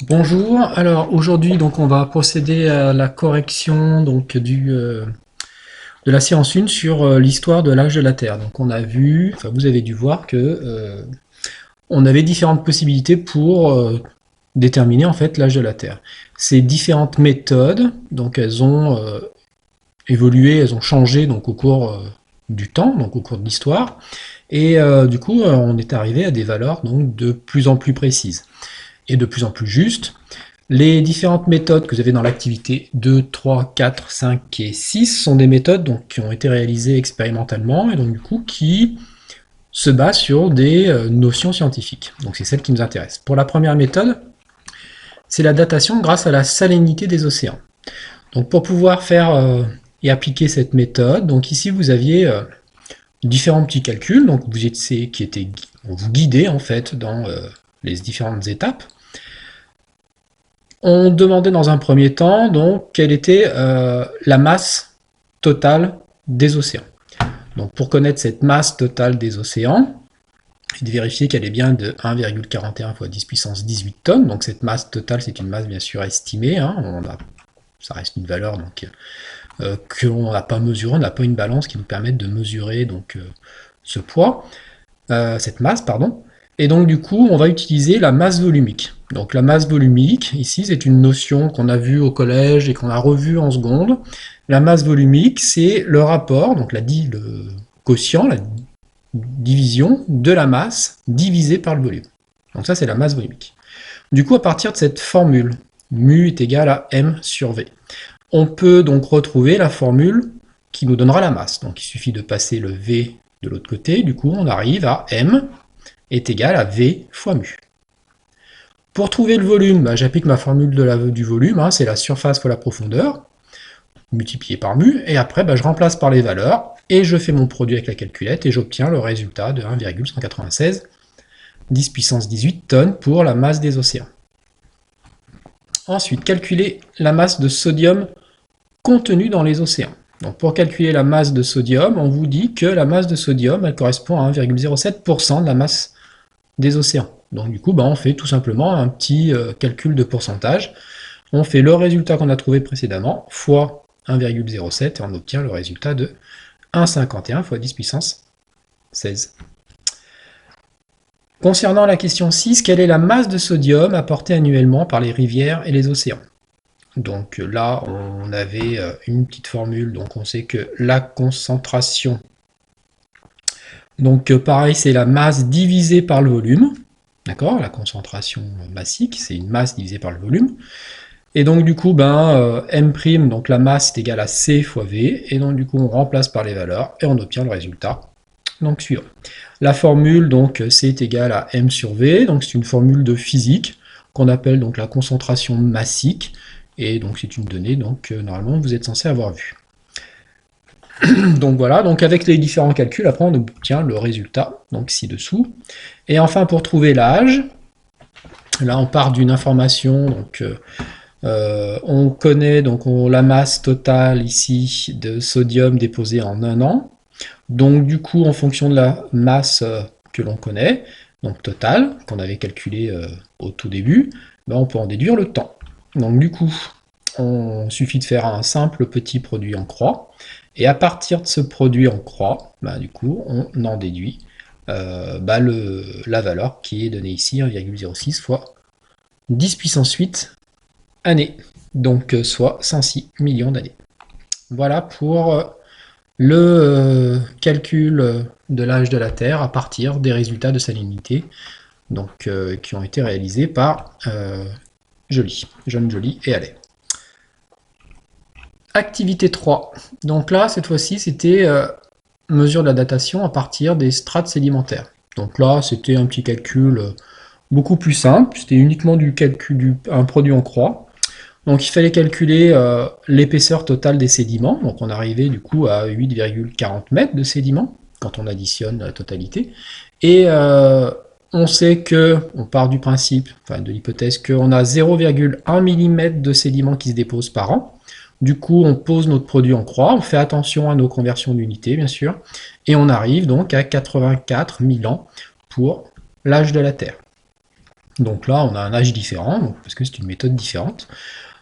Bonjour, alors aujourd'hui donc on va procéder à la correction de la séance 1 sur l'histoire de l'âge de la Terre. Donc on a vu, enfin vous avez dû voir que on avait différentes possibilités pour déterminer en fait l'âge de la Terre. Ces différentes méthodes, donc elles ont évolué, elles ont changé donc au cours du temps, donc au cours de l'histoire, et du coup on est arrivé à des valeurs donc de plus en plus précises et de plus en plus justes. Les différentes méthodes que vous avez dans l'activité 2, 3, 4, 5 et 6 sont des méthodes donc, qui ont été réalisées expérimentalement et donc du coup qui se basent sur des notions scientifiques. Donc c'est celle qui nous intéresse. Pour la première méthode, c'est la datation grâce à la salinité des océans. Donc pour pouvoir faire et appliquer cette méthode, donc ici vous aviez différents petits calculs donc vous guidaient en fait dans les différentes étapes. On demandait dans un premier temps donc quelle était la masse totale des océans. Donc pour connaître cette masse totale des océans, et de vérifier qu'elle est bien de 1,41 fois 10 puissance 18 tonnes. Donc cette masse totale, c'est une masse bien sûr estimée. Ça reste une valeur donc que l'on n'a pas mesurée, on n'a pas une balance qui nous permette de mesurer donc ce poids, cette masse, pardon. Et donc du coup, on va utiliser la masse volumique. Donc la masse volumique, ici, c'est une notion qu'on a vue au collège et qu'on a revue en seconde. La masse volumique, c'est le rapport, donc le quotient, la division de la masse divisée par le volume. Donc ça, c'est la masse volumique. Du coup, à partir de cette formule, mu est égal à m sur v, on peut donc retrouver la formule qui nous donnera la masse. Donc il suffit de passer le v de l'autre côté, du coup on arrive à m est égal à V fois mu. Pour trouver le volume, j'applique ma formule du volume, c'est la surface fois la profondeur, multiplié par mu, et après je remplace par les valeurs, et je fais mon produit avec la calculette, et j'obtiens le résultat de 1,196 10 puissance 18 tonnes pour la masse des océans. Ensuite, calculer la masse de sodium contenue dans les océans. Donc pour calculer la masse de sodium, on vous dit que la masse de sodium, elle correspond à 1,07% de la masse des océans. Donc du coup, on fait tout simplement un petit calcul de pourcentage. On fait le résultat qu'on a trouvé précédemment fois 1,07 et on obtient le résultat de 1,51 fois 10 puissance 16. Concernant la question 6, quelle est la masse de sodium apportée annuellement par les rivières et les océans? Donc là, on avait une petite formule, donc on sait que la concentration, donc pareil, c'est la masse divisée par le volume, d'accord? La concentration massique, c'est une masse divisée par le volume. Et donc du coup, M', donc la masse est égale à C fois V, et donc du coup on remplace par les valeurs, et on obtient le résultat donc suivant. La formule, donc C est égal à M sur V, donc c'est une formule de physique, qu'on appelle donc la concentration massique, et donc c'est une donnée donc normalement vous êtes censé avoir vue. Donc voilà, donc avec les différents calculs, après on obtient le résultat, donc ci-dessous. Et enfin pour trouver l'âge, là on part d'une information, donc on connaît donc la masse totale ici de sodium déposée en 1 an. Donc du coup, en fonction de la masse que l'on connaît, donc totale, qu'on avait calculé au tout début, on peut en déduire le temps. Donc du coup, on suffit de faire un simple petit produit en croix, et à partir de ce produit en croix, du coup, on en déduit la valeur qui est donnée ici, 1,06 fois 10 puissance 8 années, donc soit 106 millions d'années. Voilà pour le calcul de l'âge de la Terre à partir des résultats de salinité donc, qui ont été réalisés par John Joly et Halley. Activité 3. Donc là, cette fois-ci, c'était mesure de la datation à partir des strates sédimentaires. Donc là, c'était un petit calcul beaucoup plus simple. C'était uniquement du calcul un produit en croix. Donc il fallait calculer l'épaisseur totale des sédiments. Donc on arrivait du coup à 8,40 mètres de sédiments quand on additionne la totalité. Et on sait que, on part du principe, enfin de l'hypothèse qu'on a 0,1 mm de sédiments qui se déposent par an. Du coup, on pose notre produit en croix, on fait attention à nos conversions d'unités, bien sûr, et on arrive donc à 84 000 ans pour l'âge de la Terre. Donc là, on a un âge différent, donc, parce que c'est une méthode différente.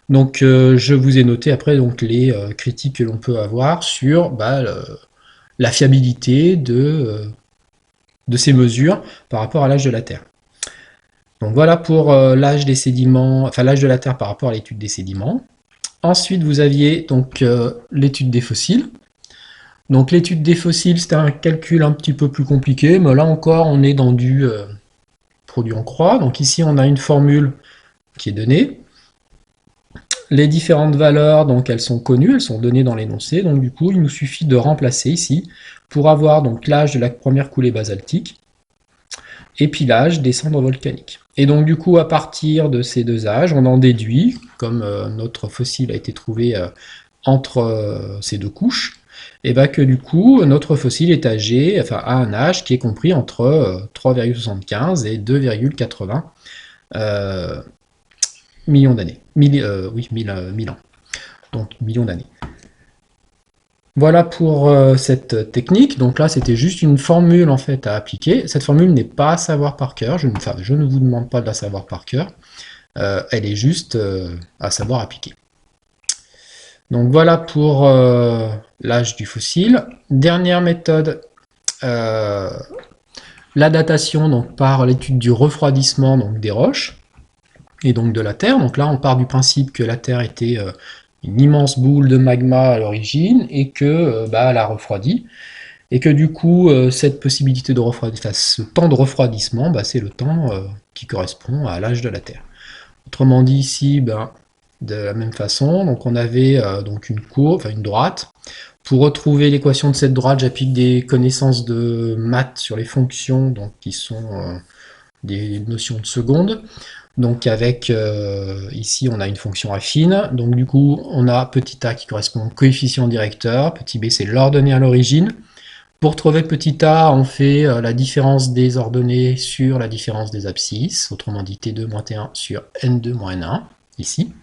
Donc je vous ai noté après donc, les critiques que l'on peut avoir sur la fiabilité de ces mesures par rapport à l'âge de la Terre. Donc voilà pour l'âge des sédiments, enfin l'âge de la Terre par rapport à l'étude des sédiments. Ensuite, vous aviez donc l'étude des fossiles. Donc l'étude des fossiles, c'était un calcul un petit peu plus compliqué, mais là encore, on est dans du produit en croix. Donc ici, on a une formule qui est donnée. Les différentes valeurs, donc elles sont connues, elles sont données dans l'énoncé. Donc du coup, il nous suffit de remplacer ici pour avoir donc l'âge de la première coulée basaltique et puis l'âge des cendres volcaniques. Et donc du coup, à partir de ces deux âges, on en déduit, comme notre fossile a été trouvé entre ces deux couches, et bien que du coup, notre fossile est âgé, enfin a un âge qui est compris entre 3,75 et 2,80 millions d'années. Mille ans. Donc millions d'années. Voilà pour cette technique. Donc là, c'était juste une formule en fait à appliquer. Cette formule n'est pas à savoir par cœur. Je ne vous demande pas de la savoir par cœur. Elle est juste à savoir appliquer. Donc voilà pour l'âge du fossile. Dernière méthode, la datation donc, par l'étude du refroidissement donc, des roches et donc de la Terre. Donc là, on part du principe que la Terre était une immense boule de magma à l'origine et que elle a refroidi. Et que du coup, cette possibilité de refroidissement, enfin, ce temps de refroidissement, c'est le temps qui correspond à l'âge de la Terre. Autrement dit, ici, de la même façon, donc on avait donc une courbe, enfin une droite. Pour retrouver l'équation de cette droite, j'applique des connaissances de maths sur les fonctions, donc qui sont des notions de seconde. Donc avec, ici on a une fonction affine, donc du coup on a petit a qui correspond au coefficient directeur, petit b c'est l'ordonnée à l'origine. Pour trouver petit a, on fait la différence des ordonnées sur la différence des abscisses, autrement dit t2-t1 sur n2-n1, ici.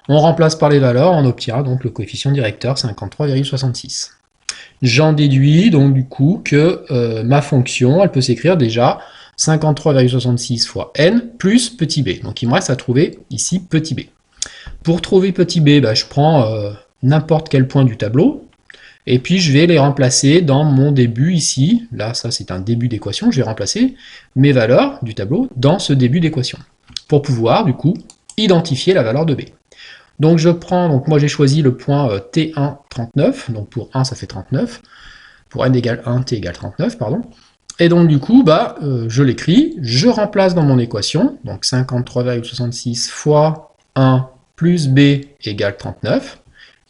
On remplace par les valeurs, on obtient donc le coefficient directeur 53,66. J'en déduis donc du coup que ma fonction, elle peut s'écrire déjà 53,66 fois n plus petit b. Donc il me reste à trouver ici petit b. Pour trouver petit b, je prends n'importe quel point du tableau, et puis je vais les remplacer dans mon début ici. Là, ça c'est un début d'équation, je vais remplacer mes valeurs du tableau dans ce début d'équation, pour pouvoir du coup identifier la valeur de b. Donc je prends, donc moi j'ai choisi le point T1, 39, donc pour 1 ça fait 39, pour n égale 1, t égale 39, pardon. Et donc du coup, je l'écris, je remplace dans mon équation, donc 53,66 fois 1 plus b égale 39,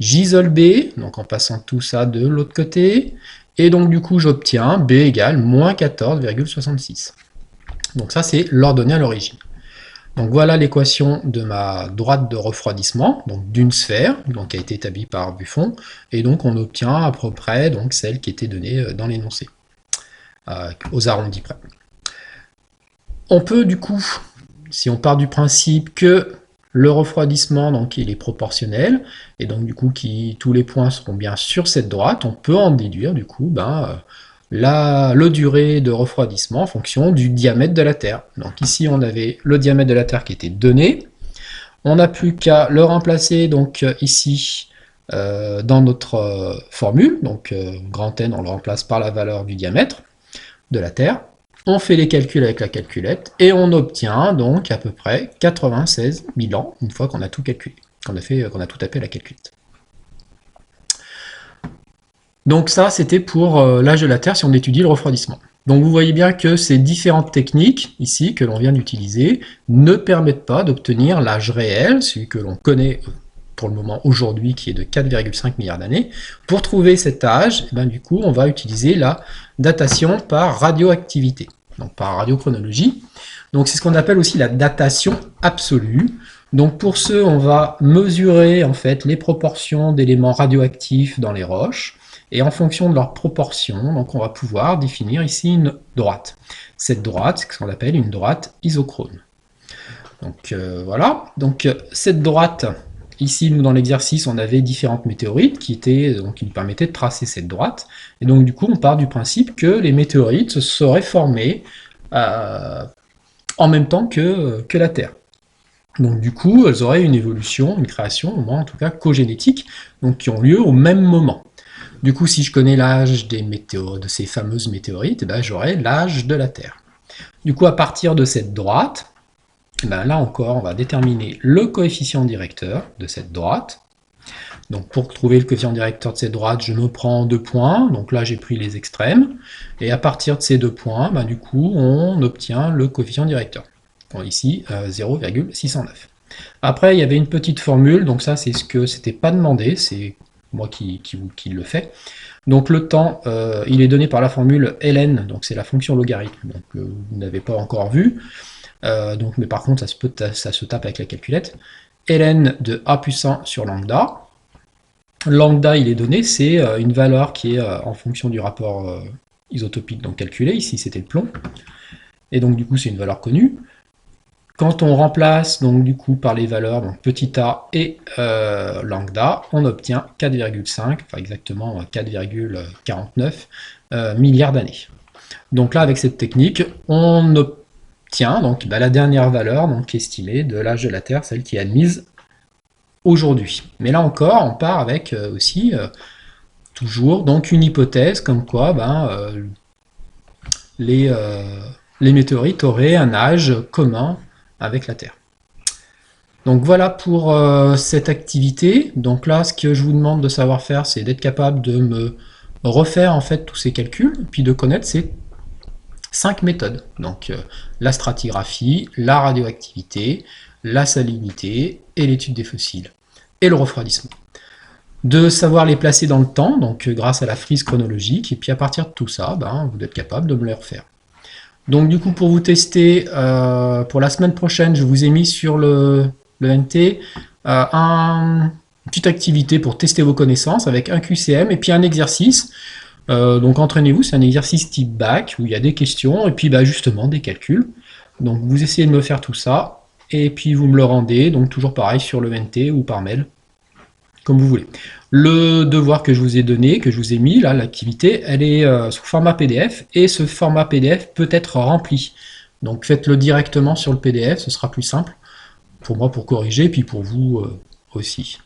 j'isole b, donc en passant tout ça de l'autre côté, et donc du coup j'obtiens b égale moins 14,66. Donc ça c'est l'ordonnée à l'origine. Donc voilà l'équation de ma droite de refroidissement, donc d'une sphère, donc qui a été établie par Buffon, et donc on obtient à peu près donc, celle qui était donnée dans l'énoncé, aux arrondis près. On peut du coup, si on part du principe que le refroidissement, donc il est proportionnel, et donc du coup tous les points seront bien sur cette droite, on peut en déduire du coup la durée de refroidissement en fonction du diamètre de la Terre. Donc ici, on avait le diamètre de la Terre qui était donné. On n'a plus qu'à le remplacer donc ici dans notre formule. Donc grand N, on le remplace par la valeur du diamètre de la Terre. On fait les calculs avec la calculette et on obtient donc à peu près 96 000 ans une fois qu'on a tout calculé, qu'on a tout tapé à la calculette. Donc ça, c'était pour l'âge de la Terre si on étudie le refroidissement. Donc vous voyez bien que ces différentes techniques, ici, que l'on vient d'utiliser, ne permettent pas d'obtenir l'âge réel, celui que l'on connaît pour le moment aujourd'hui, qui est de 4,5 milliards d'années. Pour trouver cet âge, du coup, on va utiliser la datation par radioactivité, donc par radiochronologie. Donc c'est ce qu'on appelle aussi la datation absolue. Donc pour ce, on va mesurer en fait les proportions d'éléments radioactifs dans les roches. Et en fonction de leur proportion, donc on va pouvoir définir ici une droite. Cette droite, c'est ce qu'on appelle une droite isochrone. Donc voilà, donc cette droite, ici nous dans l'exercice on avait différentes météorites qui nous permettaient de tracer cette droite. Et donc du coup on part du principe que les météorites se seraient formées en même temps que la Terre. Donc du coup, elles auraient une évolution, une création, au moins en tout cas cogénétique, donc qui ont lieu au même moment. Du coup, si je connais l'âge des de ces fameuses météorites, eh ben, j'aurai l'âge de la Terre. Du coup, à partir de cette droite, eh ben, là encore, on va déterminer le coefficient directeur de cette droite. Donc pour trouver le coefficient directeur de cette droite, je me prends 2 points. Donc là, j'ai pris les extrêmes. Et à partir de ces 2 points, ben, du coup, on obtient le coefficient directeur. Bon, ici, 0,609. Après, il y avait une petite formule. Donc ça, c'est ce que c'était pas demandé. C'est moi qui le fais. Donc le temps, il est donné par la formule ln. Donc c'est la fonction logarithme. Donc vous n'avez pas encore vu. Donc, mais par contre, ça se tape avec la calculette. Ln de a puissant sur lambda. Lambda, il est donné, c'est une valeur qui est en fonction du rapport isotopique donc calculé. Ici, c'était le plomb. Et donc, du coup, c'est une valeur connue. Quand on remplace donc du coup par les valeurs donc petit a et lambda, on obtient 4,5, enfin exactement 4,49 milliards d'années. Donc là, avec cette technique, on obtient donc la dernière valeur donc estimée de l'âge de la Terre, celle qui est admise aujourd'hui. Mais là encore, on part avec aussi toujours donc une hypothèse comme quoi les, les météorites auraient un âge commun avec la Terre. Donc voilà pour cette activité. Donc là, ce que je vous demande de savoir faire, c'est d'être capable de me refaire en fait tous ces calculs, puis de connaître ces 5 méthodes. Donc la stratigraphie, la radioactivité, la salinité et l'étude des fossiles et le refroidissement. De savoir les placer dans le temps, donc grâce à la frise chronologique, et puis à partir de tout ça, vous êtes capable de me les refaire. Donc du coup, pour vous tester, pour la semaine prochaine, je vous ai mis sur le NT une petite activité pour tester vos connaissances avec un QCM et puis un exercice. Donc entraînez-vous, c'est un exercice type bac où il y a des questions et puis justement des calculs. Donc vous essayez de me faire tout ça et puis vous me le rendez, donc toujours pareil sur le NT ou par mail, comme vous voulez. Le devoir que je vous ai donné, que je vous ai mis, là, l'activité, elle est sous format PDF, et ce format PDF peut être rempli. Donc faites-le directement sur le PDF, ce sera plus simple pour moi pour corriger, puis pour vous aussi.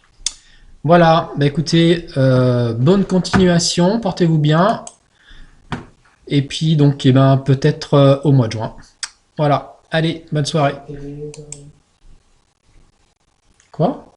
Voilà, écoutez, bonne continuation, portez-vous bien, et puis donc peut-être au mois de juin. Voilà, allez, bonne soirée. Quoi ?